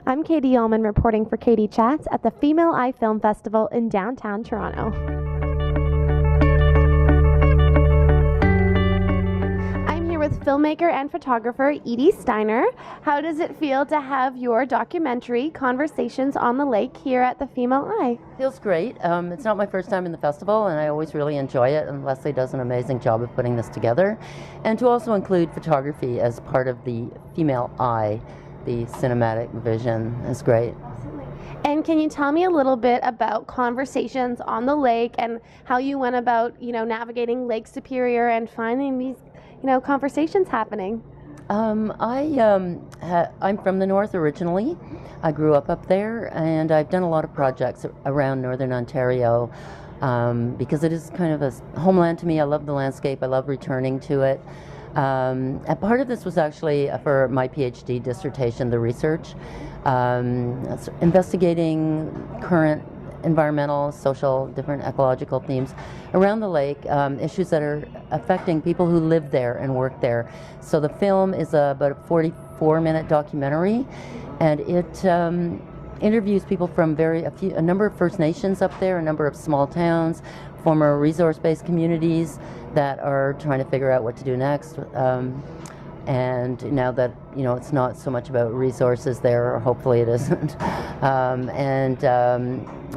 I'm Katie Uhlmann reporting for Katie Chats at the Female Eye Film Festival in downtown Toronto. I'm here with filmmaker and photographer EDIE STEINER. How does it feel to have your documentary, Conversations on the Lake, here at the Female Eye? Feels great. It's not my first time in the festival, and I always really enjoy it, and Leslie does an amazing job of putting this together. And to also include photography as part of the Female Eye, the cinematic vision, is great. And can you tell me a little bit about Conversations on the Lake and how you went about, navigating Lake Superior and finding these, conversations happening? I'm from the north originally. I grew up there, and I've done a lot of projects around Northern Ontario because it is kind of a homeland to me. I love the landscape. I love returning to it. And part of this was actually for my PhD dissertation, the research, investigating current environmental, social, different ecological themes around the lake, issues that are affecting people who live there and work there. So the film is about a 44-minute documentary, and it interviews people from a number of First Nations up there, a number of small towns, former resource-based communities that are trying to figure out what to do next. And now that it's not so much about resources there, or hopefully it isn't, and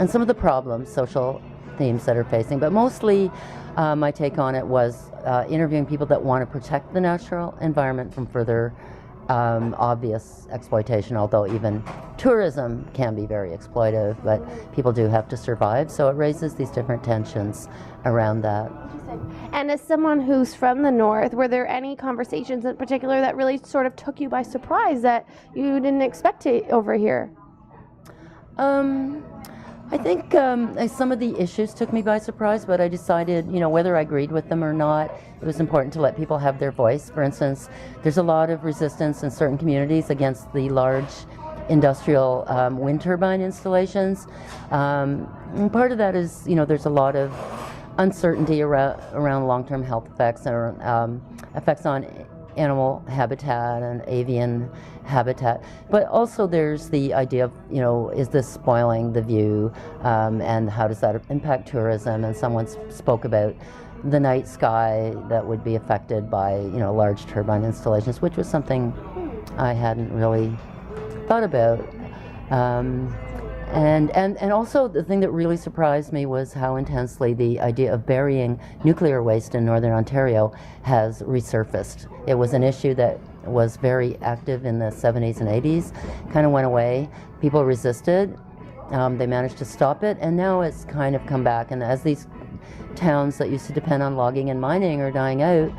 some of the problems, social themes that are facing. But mostly, my take on it was interviewing people that want to protect the natural environment from further obvious exploitation, although even tourism can be very exploitive, but people do have to survive, so it raises these different tensions around that. And as someone who's from the north, were there any conversations in particular that really sort of took you by surprise that you didn't expect to over here? I think some of the issues took me by surprise, but I decided, whether I agreed with them or not, it was important to let people have their voice. For instance, there's a lot of resistance in certain communities against the large industrial wind turbine installations. And part of that is, there's a lot of uncertainty around long-term health effects and effects on animal habitat and avian habitat, but also there's the idea of, is this spoiling the view, and how does that impact tourism? And someone spoke about the night sky that would be affected by, large turbine installations, which was something I hadn't really thought about. And also the thing that really surprised me was how intensely the idea of burying nuclear waste in Northern Ontario has resurfaced. It was an issue that was very active in the 70s and 80s, kind of went away. People resisted. They managed to stop it, and now it's kind of come back. And as these towns that used to depend on logging and mining are dying out,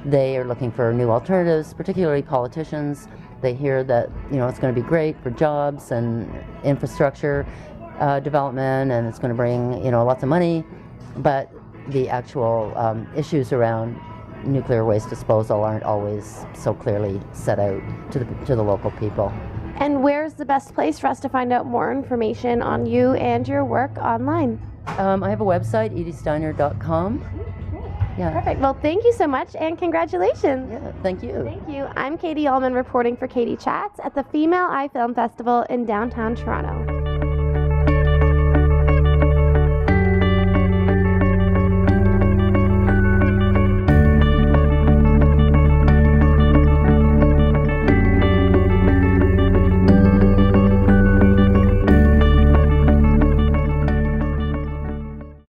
they are looking for new alternatives, particularly politicians. They hear that it's going to be great for jobs and infrastructure development, and it's going to bring lots of money, but the actual issues around nuclear waste disposal aren't always so clearly set out to the local people. And where's the best place for us to find out more information on you and your work online? I have a website, ediesteiner.com. Yeah. Perfect. Well, thank you so much, and congratulations. Yeah, thank you. Thank you. I'm Katie Uhlmann reporting for Katie Chats at the Female Eye Film Festival in downtown Toronto.